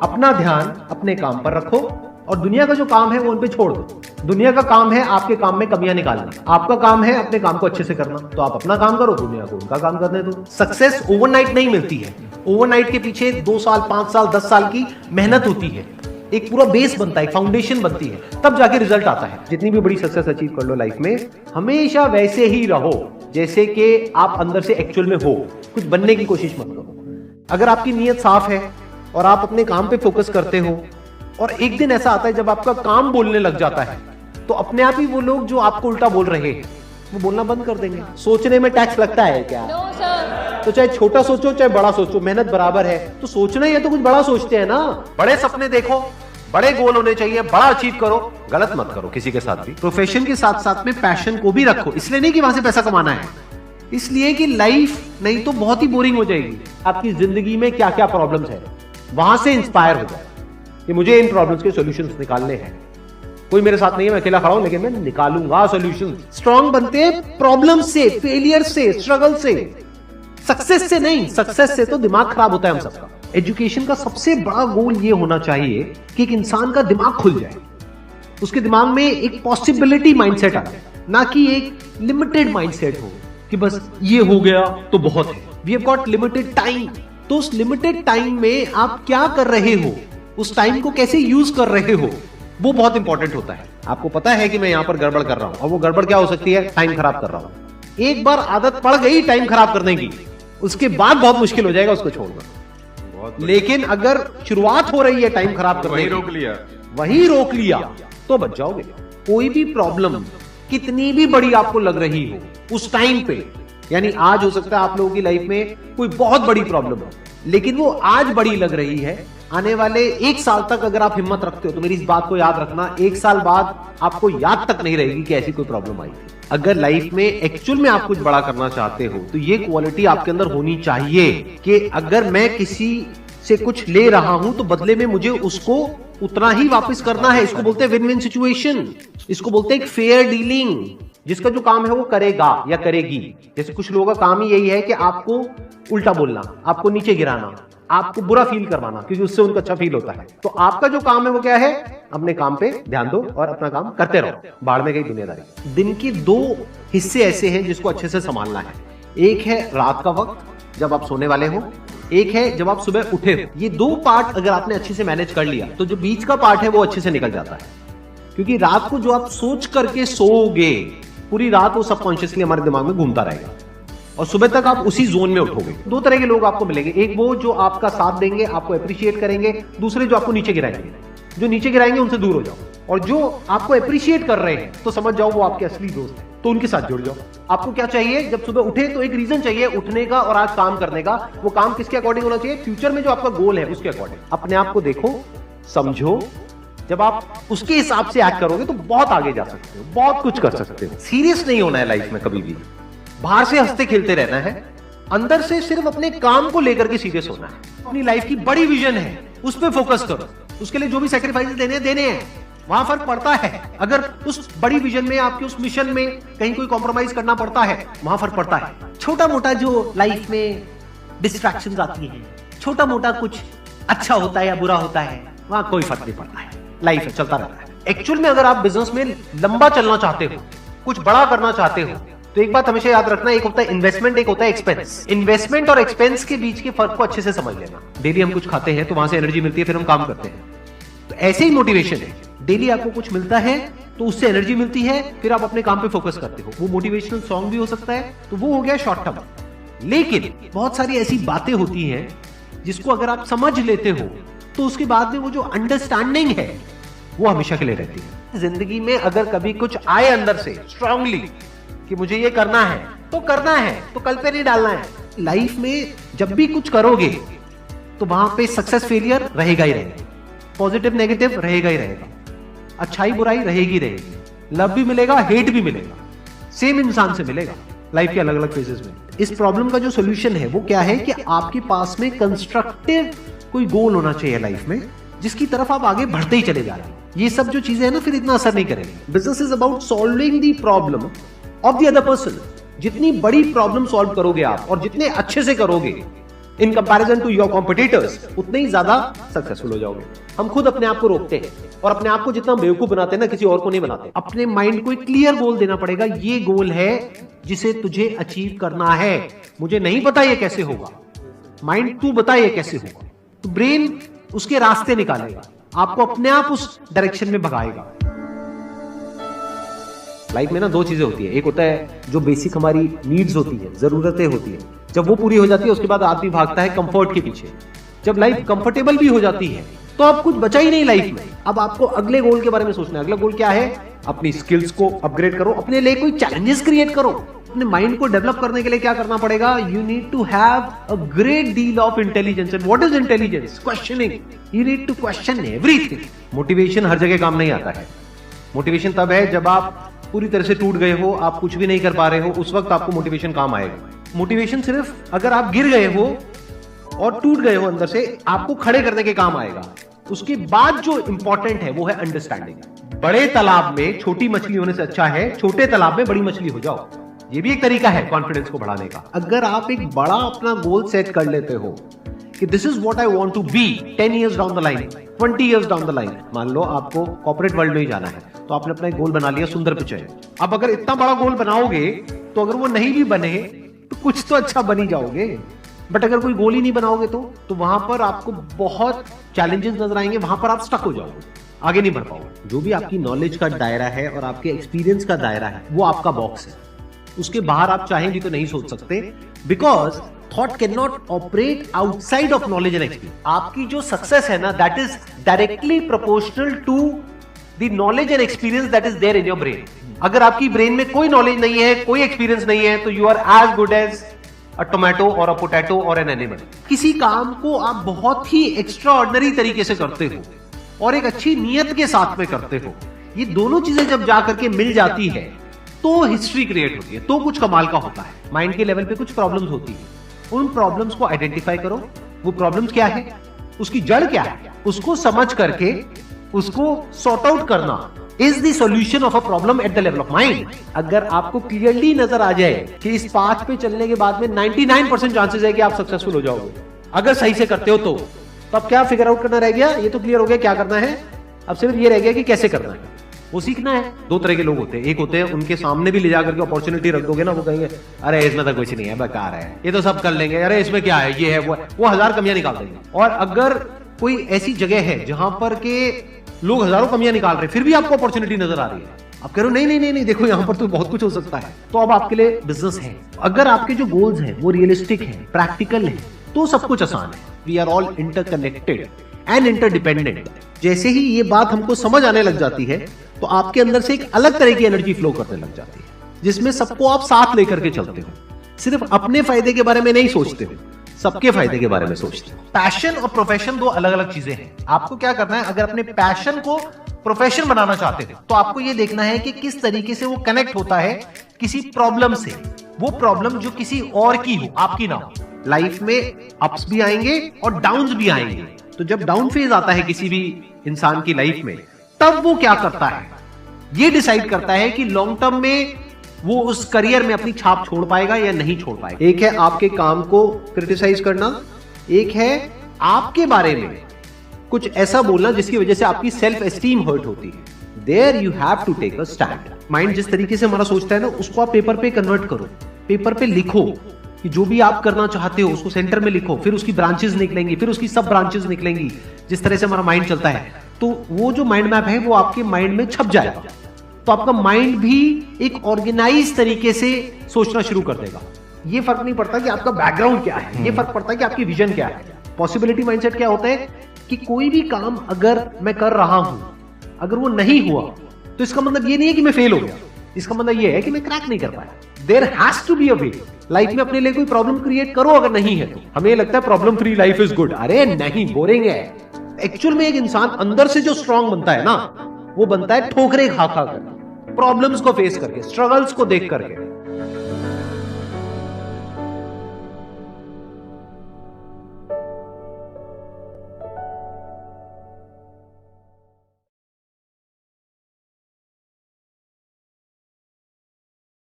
अपना ध्यान अपने काम पर रखो और दुनिया का जो काम है वो उन पे छोड़ दो। दुनिया का काम है आपके काम में कमियां निकालना, आपका काम है अपने काम को अच्छे से करना। तो आप अपना काम करो, दुनिया को उनका काम करने दो। सक्सेस ओवरनाइट नहीं मिलती है। ओवरनाइट के पीछे 2 साल, 5 साल, 10 साल की मेहनत होती है। एक पूरा बेस बनता है, फाउंडेशन बनती है, तब जाके रिजल्ट आता है। जितनी भी बड़ी सक्सेस अचीव कर लो लाइफ में, हमेशा वैसे ही रहो जैसे कि आप अंदर से एक्चुअल में हो। कुछ बनने की कोशिश मत करो। अगर आपकी नीयत साफ है और आप अपने काम पे फोकस करते हो और एक दिन ऐसा आता है जब आपका काम बोलने लग जाता है, तो अपने आप ही वो लोग जो आपको उल्टा बोल रहे हैं वो बोलना बंद कर देंगे। सोचने में टैक्स लगता है क्या? No, sir. तो चाहे छोटा सोचो चाहे बड़ा सोचो, मेहनत बराबर है। तो सोचना ही है तो कुछ बड़ा सोचते हैं ना। बड़े सपने देखो, बड़े गोल होने चाहिए, बड़ा अचीव करो, गलत मत करो किसी के साथ भी। प्रोफेशन के साथ साथ में पैशन को भी रखो। इसलिए नहीं कि वहां से पैसा कमाना है, इसलिए कि लाइफ नहीं तो बहुत ही बोरिंग हो जाएगी। आपकी जिंदगी में क्या क्या प्रॉब्लम्स है, वहां से इंस्पायर हो जाए कि मुझे इन प्रॉब्लम्स के सॉल्यूशंस निकालने हैं। कोई मेरे साथ नहीं है, मैं अकेला खड़ा हूं, लेकिन मैं निकालूंगा सॉल्यूशन। स्ट्रांग बनते हैं प्रॉब्लम से, फेलियर से, स्ट्रगल से, सक्सेस से नहीं। सक्सेस से तो दिमाग खराब होता है हम सबका। एजुकेशन का सबसे बड़ा गोल ये होना चाहिए कि एक इंसान का दिमाग खुल जाए, उसके दिमाग में एक पॉसिबिलिटी माइंडसेट आए, ना कि एक लिमिटेड माइंडसेट हो कि बस ये हो गया तो बहुत है। We have got limited time. तो उस लिमिटेड टाइम में आप क्या कर रहे हो, उस टाइम को कैसे यूज कर रहे हो, वो बहुत इंपॉर्टेंट होता है। आपको पता है कि मैं यहां पर गड़बड़ कर रहा हूं, और वो गड़बड़ क्या हो सकती है? टाइम खराब कर रहा हूं। एक बार आदत पड़ गई टाइम खराब करने की, उसके बाद बहुत मुश्किल हो जाएगा उसको छोड़ना। लेकिन अगर शुरुआत हो रही है टाइम खराब करने की, वही रोक लिया तो बच जाओगे। कोई भी प्रॉब्लम कितनी भी बड़ी आपको लग रही हो उस टाइम पे, यानी आज हो सकता है आप लोगों की लाइफ में कोई बहुत बड़ी प्रॉब्लम हो, लेकिन वो आज बड़ी लग रही है, आने वाले 1 साल तक अगर आप हिम्मत रखते हो तो मेरी इस बात को याद रखना, 1 साल बाद आपको याद तक नहीं रहेगी कि ऐसी कोई प्रॉब्लम आई थी। अगर लाइफ में एक्चुअल में आप कुछ बड़ा करना चाहते हो तो ये क्वालिटी आपके अंदर होनी चाहिए कि अगर मैं किसी से कुछ ले रहा हूं तो बदले में मुझे उसको उतना ही वापस करना है। इसको बोलते हैं विन विन सिचुएशन, इसको बोलते हैं फेयर डीलिंग। जिसका जो काम है वो करेगा या करेगी। जैसे कुछ लोगों का काम ही यही है कि आपको उल्टा बोलना, आपको नीचे गिराना, आपको बुरा फील करवाना, क्योंकि उससे उनको अच्छा फील होता है। तो आपका जो काम है वो क्या है? अपने काम पे ध्यान दो और अपना काम करते रहो। बाढ़ में गई दुनियादारी। दिन के 2 हिस्से ऐसे हैं जिसको अच्छे से संभालना है। एक है रात का वक्त जब आप सोने वाले हो, एक है जब आप सुबह उठे हो। ये 2 पार्ट अगर आपने अच्छे से मैनेज कर लिया तो जो बीच का पार्ट है वो अच्छे से निकल जाता है। क्योंकि रात को जो आप सोच करके सोओगे, पूरी रात वो सबकॉन्शियसली हमारे दिमाग में घूमता रहेगा और सुबह तक आप उसी जोन में उठोगे। 2 तरह के लोग आपको मिलेंगे, एक वो जो आपका साथ देंगे, आपको अप्रिशिएट करेंगे, दूसरे जो आपको नीचे गिराएंगे। जो नीचे गिराएंगे उनसे दूर हो जाओ, और जो आपको अप्रिशिएट कर रहे हैं तो समझ जाओ वो आपके असली दोस्त हैं, तो उनके साथ जुड़ जाओ। आपको क्या चाहिए? जब सुबह उठे तो एक रीजन चाहिए उठने का और आज काम करने का। वो काम किसके अकॉर्डिंग होना चाहिए? फ्यूचर में जो आपका गोल है उसके अकॉर्डिंग। अपने आप को देखो, समझो। जब आप उसके हिसाब से एक्ट करोगे तो बहुत आगे जा सकते हो, बहुत कुछ कर सकते हो। सीरियस नहीं होना है लाइफ में कभी भी। बाहर से हंसते खेलते रहना है, अंदर से सिर्फ अपने काम को लेकर के सीरियस होना है। अपनी लाइफ की बड़ी विजन है, उस पर फोकस करो। उसके लिए जो भी सैक्रिफाइस देने हैं, वहां फर्क पड़ता है। अगर उस बड़ी विजन में, आपके उस मिशन में कहीं कोई कॉम्प्रोमाइज करना पड़ता है, वहां फर्क पड़ता है। छोटा मोटा जो लाइफ में डिस्ट्रैक्शंस आती है, छोटा मोटा कुछ अच्छा होता है या बुरा होता है, वहां कोई फर्क नहीं पड़ता है। लाइफ है, चलता रहता है। एक्चुअल में अगर आप बिजनेस में लंबा चलना चाहते हो, कुछ बड़ा करना चाहते हो, तो एक बात हमेशा याद रखना, एक होता है इन्वेस्टमेंट, एक होता है एक्सपेंस। इन्वेस्टमेंट और एक्सपेंस के बीच के फर्क को अच्छे से समझ लेना। डेली हम कुछ खाते हैं तो वहां से एनर्जी मिलती है, फिर हम काम करते हैं। तो ऐसे ही मोटिवेशन है, डेली आपको कुछ मिलता है तो उससे एनर्जी मिलती है, फिर आप अपने काम पे फोकस करते हो। वो मोटिवेशनल सॉन्ग भी हो सकता है, तो वो हो गया शॉर्ट टर्म। लेकिन बहुत सारी ऐसी बातें होती हैं जिसको अगर आप समझ लेते हो तो उसके बाद में वो जो अंडरस्टैंडिंग है वो हमेशा के लिए रहती है। जिंदगी में अगर कभी कुछ आए अंदर से स्ट्रांगली कि मुझे ये करना है तो करना है, तो कल पे नहीं डालना है। लाइफ में जब भी कुछ करोगे तो वहां पे सक्सेस फेलियर रहेगा ही रहेगा, पॉजिटिव नेगेटिव रहेगा ही रहेगा, अच्छाई बुराई रहेगी रहेगी, लव भी मिलेगा, हेट भी मिलेगा, सेम इंसान से मिलेगा लाइफ के अलग अलग फेजेस में। इस प्रॉब्लम का जो सोल्यूशन है वो क्या है कि आपके पास में कंस्ट्रक्टिव कोई गोल होना चाहिए लाइफ में, जिसकी तरफ आप आगे बढ़ते ही चले जा रहे हैं। ये सब जो चीजें हैं ना, फिर इतना असर नहीं करेंगे। Business is about solving the problem of the other person. जितनी बड़ी प्रॉब्लम सॉल्व करोगे आप और जितने अच्छे से करोगे, in comparison to your competitors, उतने ही ज्यादा सक्सेसफुल हो जाओगे। हम खुद अपने आप को रोकते हैं और अपने आप को जितना बेवकूफ बनाते हैं ना, किसी और को नहीं बनाते। अपने माइंड को एक क्लियर गोल देना पड़ेगा, ये गोल है जिसे तुझे अचीव करना है। मुझे नहीं पता ये कैसे होगा, माइंड तू बता ये कैसे होगा। तो ब्रेन उसके रास्ते निकालेगा, आपको अपने आप उस डायरेक्शन में भगाएगा। लाइफ में ना दो चीजें होती है, एक होता है जो बेसिक हमारी नीड्स होती है, जरूरतें होती है। जब वो पूरी हो जाती है उसके बाद आदमी भागता है कंफर्ट के पीछे। जब लाइफ कंफर्टेबल भी हो जाती है तो अब कुछ बचा ही नहीं लाइफ में। अब आपको अगले गोल के बारे में सोचना है। अगला गोल क्या है? अपनी स्किल्स को अपग्रेड करो, अपने लिए कोई चैलेंजेस क्रिएट करो। अपने माइंड को डेवलप करने के लिए क्या करना पड़ेगा? You need to have a great deal of intelligence. And what is intelligence? Questioning. You need to question everything. Motivation हर जगह काम नहीं आता है। मोटिवेशन तब है जब आप पूरी तरह से टूट गए हो, आप कुछ भी नहीं कर पा रहे हो, उस वक्त आपको मोटिवेशन काम आएगा। मोटिवेशन सिर्फ अगर आप गिर गए हो और टूट गए हो अंदर से, आपको खड़े करने के काम आएगा। उसके बाद जो इंपॉर्टेंट है वो है अंडरस्टैंडिंग। बड़े तालाब में छोटी मछली होने से अच्छा है छोटे तालाब में बड़ी मछली हो जाओ। ये भी एक तरीका है कॉन्फिडेंस को बढ़ाने का। अगर आप एक बड़ा अपना गोल सेट कर लेते हो कि this is what I want to be 10 years down the line, 20 years down the line. मान लो आपको कॉर्पोरेट वर्ल्ड में ही जाना है, तो आपने अपना एक गोल बना लिया सुंदर पिचाई। अब अगर इतना बड़ा गोल बनाओगे तो अगर वो नहीं भी बने तो कुछ तो अच्छा बन ही जाओगे। बट अगर कोई गोल ही नहीं बनाओगे तो वहां पर आपको बहुत चैलेंजेस नजर आएंगे, वहां पर आप स्टक हो जाओगे, आगे नहीं बढ़ पाओगे। जो भी आपकी नॉलेज का दायरा है और आपके एक्सपीरियंस का दायरा है वो आपका बॉक्स है। उसके बाहर आप चाहें भी तो नहीं सोच सकते, because thought cannot operate outside of knowledge and experience. आपकी जो सक्सेस है ना, that is directly proportional to the knowledge and experience that is there in your brain. अगर आपकी ब्रेन में कोई नॉलेज नहीं है, कोई एक्सपीरियंस नहीं है, तो you are as good as a tomato और अ पोटैटो और एन एनिमल। किसी काम को आप बहुत ही एक्स्ट्रा ऑर्डिनरी तरीके से करते हो और एक अच्छी नीयत के साथ में करते हो, ये दोनों चीजें जब जाकर के मिल जाती है तो हिस्ट्री क्रिएट होती है, तो कुछ कमाल का होता है। माइंड के लेवल पे कुछ प्रॉब्लम्स होती है, उन प्रॉब्लम्स को आइडेंटिफाई करो। वो प्रॉब्लम्स क्या है, उसकी जड़ क्या है, उसको समझ करके उसको सॉर्ट आउट करना is the solution of a problem at the level of mind. अगर आपको क्लियरली नजर आ जाए कि इस पाथ पे चलने के बाद में 99% चांसेस है कि आप सक्सेसफुल हो जाओगे अगर सही से करते हो तो अब क्या फिगर आउट करना रह गया? ये तो क्लियर हो गया क्या करना है, अब सिर्फ ये रह गया कि कैसे करना है, वो सीखना है। दो तरह के लोग होते हैं, एक होते हैं उनके सामने भी ले जाकर के अपॉर्चुनिटी रख दोगे ना, वो कहेंगे अरे इसमें तो कुछ नहीं है, बेकार है, ये तो सब कर लेंगे, अरे इसमें क्या है, ये है वो 1000 कमियां निकाल देंगे। और अगर कोई ऐसी जगह है जहां पर के लोग हजारों कमियां निकाल रहे हैं फिर भी आपको अपॉर्चुनिटी नजर आ रही है, आप कह रहे हो नहीं नहीं नहीं नहीं देखो यहाँ पर तो बहुत कुछ हो सकता है, तो अब आपके लिए बिजनेस है। अगर आपके जो गोल्स हैं वो रियलिस्टिक है, प्रैक्टिकल है, तो सब कुछ आसान है। We are all interconnected and interdependent. जैसे ही ये बात हमको समझ आने लग जाती है तो आपके अंदर से एक अलग तरह की एनर्जी फ्लो करने लग जाती है, जिसमें सबको आप साथ लेकर के चलते हो। सिर्फ अपने फायदे के बारे में नहीं सोचते हो, सबके फायदे के बारे में सोचते हो। पैशन और प्रोफेशन दो अलग अलग चीजें हैं। आपको क्या करना है, अगर अपने पैशन को प्रोफेशन बनाना चाहते हो तो आपको ये देखना है कि किस तरीके से वो कनेक्ट होता है किसी प्रॉब्लम से। वो प्रॉब्लम जो किसी और की हो, आपकी ना हो। लाइफ में अप्स भी आएंगे और डाउन्स भी आएंगे, तो जब डाउन फेज आता है किसी भी इंसान की लाइफ में, तब वो क्या करता है, ये डिसाइड करता है कि लॉन्ग टर्म में वो उस करियर में अपनी छाप छोड़ पाएगा या नहीं छोड़ पाएगा। एक है आपके काम को क्रिटिसाइज करना, एक है आपके बारे में कुछ ऐसा बोलना जिसकी वजह से आपकी सेल्फ एस्टीम हर्ट होती है। There you have to take a stand. Mind जिस तरीके से हमारा सोचता है ना, उसको आप पेपर पे कन्वर्ट करो, पेपर पे लिखो कि जो भी आप करना चाहते हो उसको सेंटर में लिखो, फिर उसकी ब्रांचेस निकलेंगी, फिर उसकी सब ब्रांचेस निकलेंगी। जिस तरह से हमारा माइंड चलता है तो वो जो माइंड मैप है वो आपके माइंड में छप जाएगा, तो आपका माइंड भी एक ऑर्गेनाइज तरीके से सोचना शुरू कर देगा। ये फर्क नहीं पड़ता कि आपका बैकग्राउंड क्या है, ये फर्क पड़ता है कि आपकी विजन क्या है। पॉसिबिलिटी माइंडसेट क्या होता है कि कोई भी काम अगर मैं कर रहा हूं, अगर वो नहीं हुआ तो इसका मतलब ये नहीं है कि मैं फेल हो गया, इसका मतलब ये है कि मैं क्रैक नहीं कर पाया। There has to be a way. Life में अपने लिए कोई प्रॉब्लम क्रिएट करो, अगर नहीं है तो। हमें लगता है problem free life is good, अरे नहीं, बोरिंग है। एक्चुअल में एक इंसान अंदर से जो स्ट्रांग बनता है ना, वो बनता है ठोकरे खा खा कर, प्रॉब्लम्स को फेस करके, स्ट्रगल्स को देख करके।